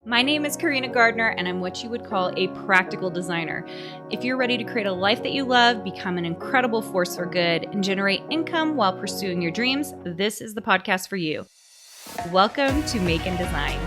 My name is Carina Gardner, and I'm what you would call a practical designer. If you're ready to create a life that you love, become an incredible force for good, and generate income while pursuing your dreams, this is the podcast for you. Welcome to Make and Design.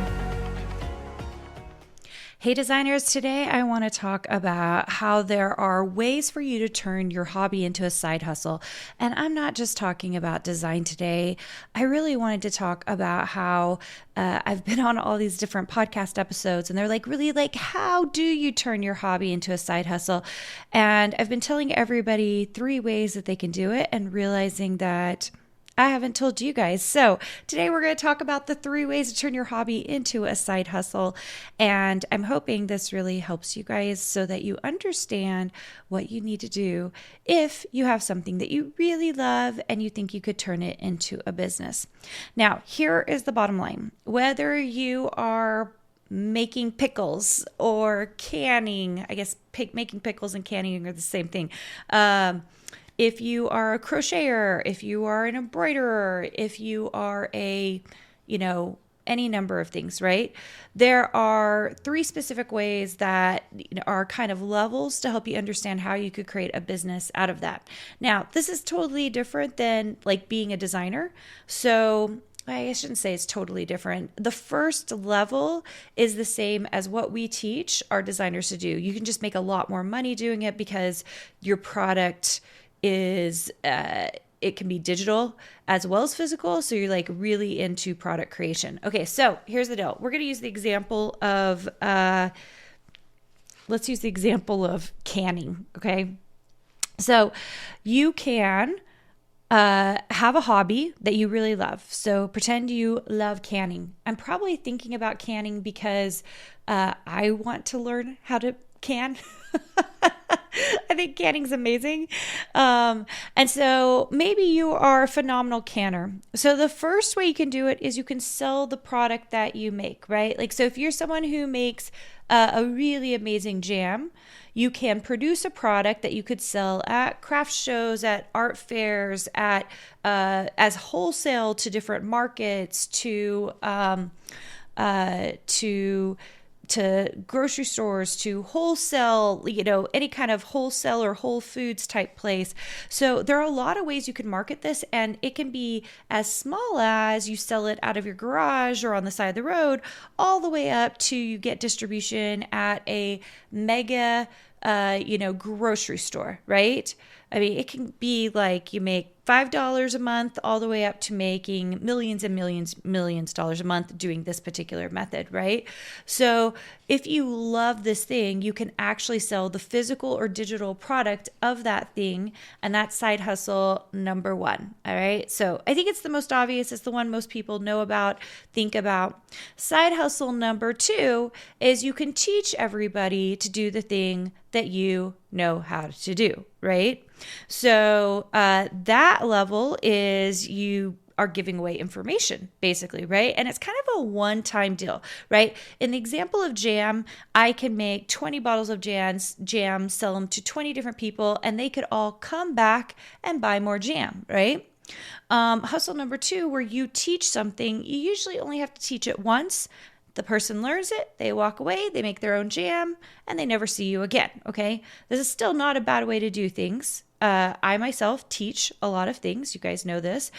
Hey designers, today I want to talk about how there are ways for you to turn your hobby into a side hustle. And I'm not just talking about design today. I really wanted to talk about how I've been on all these different podcast episodes and they're really how do you turn your hobby into a side hustle? And I've been telling everybody 3 ways that they can do it and realizing that I haven't told you guys. So today we're going to talk about the 3 ways to turn your hobby into a side hustle. And I'm hoping this really helps you guys so that you understand what you need to do if you have something that you really love and you think you could turn it into a business. Now, here is the bottom line. Whether you are making pickles or canning, I guess making pickles and canning are the same thing. If you are a crocheter, if you are an embroiderer, if you are any number of things, right? There are 3 specific ways that are kind of levels to help you understand how you could create a business out of that. Now, this is totally different than being a designer. So I shouldn't say it's totally different. The first level is the same as what we teach our designers to do. You can just make a lot more money doing it because your product is it can be digital as well as physical, so you're really into product creation. Okay, so here's the deal. We're going to use the example of let's use the example of canning. Okay, so you can have a hobby that you really love. So pretend you love canning. I'm probably thinking about canning because I want to learn how to can. I think canning's amazing. And so maybe you are a phenomenal canner. So the first way you can do it is you can sell the product that you make, right? So if you're someone who makes a really amazing jam, you can produce a product that you could sell at craft shows, at art fairs, at as wholesale to different markets, to grocery stores, to wholesale, any kind of wholesale or Whole Foods type place. So there are a lot of ways you can market this, and it can be as small as you sell it out of your garage or on the side of the road, all the way up to you get distribution at a mega, grocery store, right? I mean, it can be you make $5 a month all the way up to making millions and millions of dollars a month doing this particular method, right? So if you love this thing, you can actually sell the physical or digital product of that thing, and that's side hustle number 1, all right? So I think it's the most obvious. It's the one most people know about, think about. Side hustle number 2 is you can teach everybody to do the thing that you know how to do, right? So that level is you are giving away information, basically, right? And it's kind of a one-time deal, right? In the example of jam, I can make 20 bottles of jam, sell them to 20 different people, and they could all come back and buy more jam, right? Hustle number 2, where you teach something, you usually only have to teach it once. The person learns it, they walk away, they make their own jam, and they never see you again, okay? This is still not a bad way to do things. I myself teach a lot of things. You guys know this.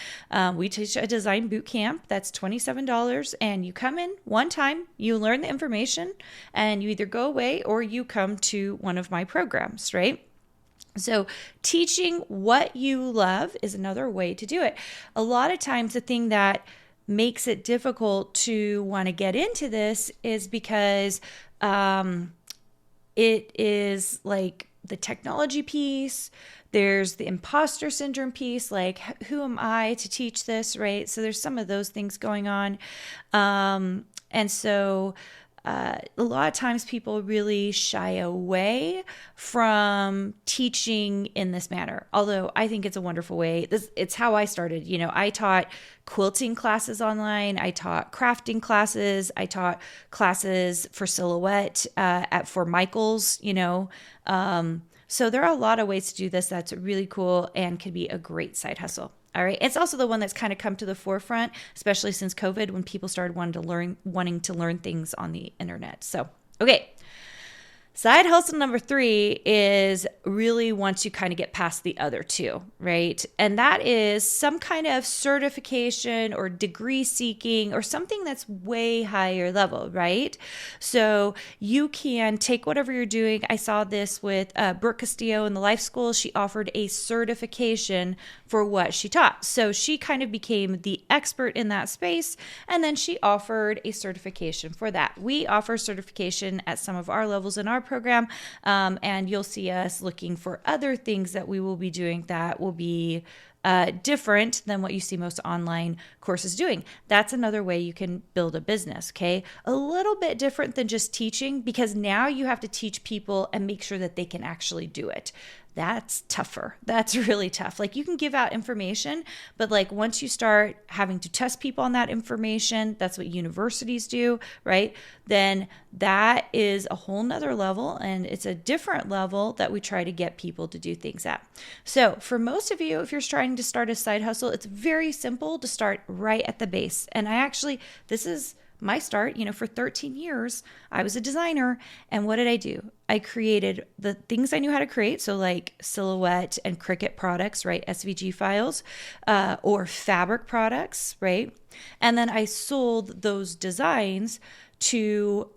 We teach a design boot camp that's $27, and you come in one time, you learn the information, and you either go away or you come to one of my programs, right? So teaching what you love is another way to do it. A lot of times the thing that makes it difficult to want to get into this is because it is the technology piece. There's the imposter syndrome piece, who am I to teach this, right? So there's some of those things going on. And so a lot of times people really shy away from teaching in this manner, although I think it's a wonderful way. It's how I started. I taught quilting classes online. I taught crafting classes. I taught classes for silhouette for Michael's, So there are a lot of ways to do this that's really cool and can be a great side hustle. All right. It's also the one that's kind of come to the forefront, especially since COVID, when people started wanting to learn things on the internet. So, okay. Side hustle number 3 is really once you kind of get past the other two, right? And that is some kind of certification or degree seeking or something that's way higher level, right? So you can take whatever you're doing. I saw this with Brooke Castillo in the Life School. She offered a certification for what she taught. So she kind of became the expert in that space, and then she offered a certification for that. We offer certification at some of our levels in our program, and you'll see us looking for other things that we will be doing that will be different than what you see most online courses doing. That's another way you can build a business, okay? A little bit different than just teaching, because now you have to teach people and make sure that they can actually do it. That's tougher. That's really tough. Like, you can give out information, but like once you start having to test people on that information, that's what universities do, right? Then that is a whole nother level, and it's a different level that we try to get people to do things at. So for most of you, if you're trying to start a side hustle, it's very simple to start right at the base. And this is my start. For 13 years, I was a designer. And what did I do? I created the things I knew how to create. So like Silhouette and Cricut products, right? SVG files, or fabric products, right? And then I sold those designs to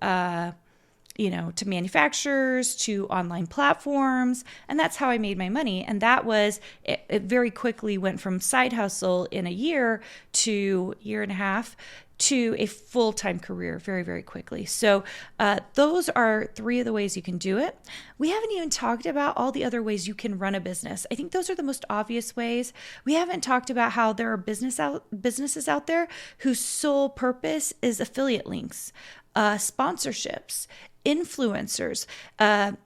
to manufacturers, to online platforms. And that's how I made my money. And that was, it very quickly went from side hustle in a year to year and a half to a full-time career very, very quickly. So those are 3 of the ways you can do it. We haven't even talked about all the other ways you can run a business. I think those are the most obvious ways. We haven't talked about how there are businesses out there whose sole purpose is affiliate links, sponsorships, influencers.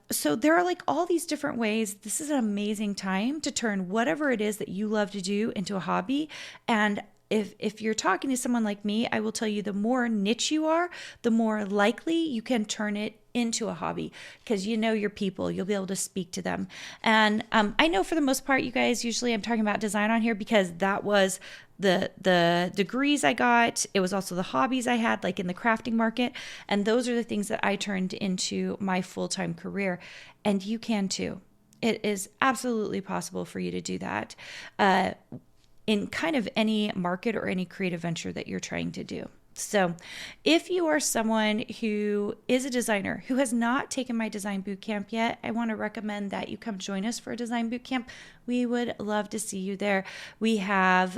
So there are like all these different ways. This is an amazing time to turn whatever it is that you love to do into a hobby. And if you're talking to someone like me, I will tell you, the more niche you are, the more likely you can turn it into a hobby, because you know your people, you'll be able to speak to them. And I know for the most part, you guys, usually I'm talking about design on here because that was the degrees I got. It was also the hobbies I had, like in the crafting market. And those are the things that I turned into my full-time career. And you can too. It is absolutely possible for you to do that in kind of any market or any creative venture that you're trying to do. So if you are someone who is a designer who has not taken my design bootcamp yet, I want to recommend that you come join us for a design bootcamp. We would love to see you there. We have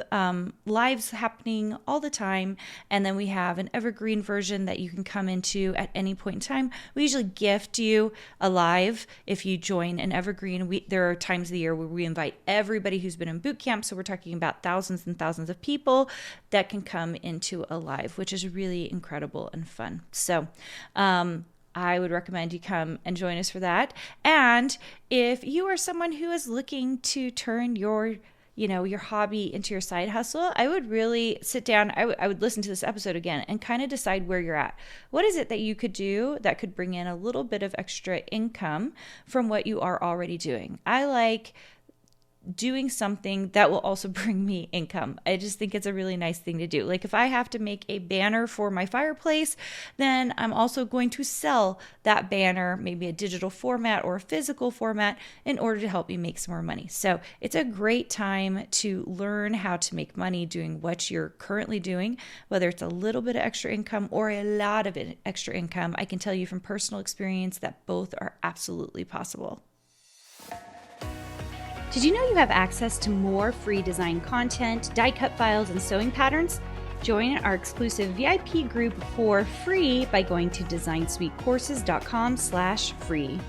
lives happening all the time, and then we have an evergreen version that you can come into at any point in time. We usually gift you a live if you join an evergreen. There are times of the year where we invite everybody who's been in bootcamp, so we're talking about thousands and thousands of people that can come into a live, which is really incredible and fun. So I would recommend you come and join us for that. And if you are someone who is looking to turn your hobby into your side hustle, I would really sit down. I would listen to this episode again and kind of decide where you're at. What is it that you could do that could bring in a little bit of extra income from what you are already doing? I like doing something that will also bring me income. I just think it's a really nice thing to do. Like if I have to make a banner for my fireplace, then I'm also going to sell that banner, maybe a digital format or a physical format, in order to help me make some more money. So it's a great time to learn how to make money doing what you're currently doing, whether it's a little bit of extra income or a lot of extra income. I can tell you from personal experience that both are absolutely possible. Did you know you have access to more free design content, die cut files, and sewing patterns? Join our exclusive VIP group for free by going to designsuitecourses.com/free.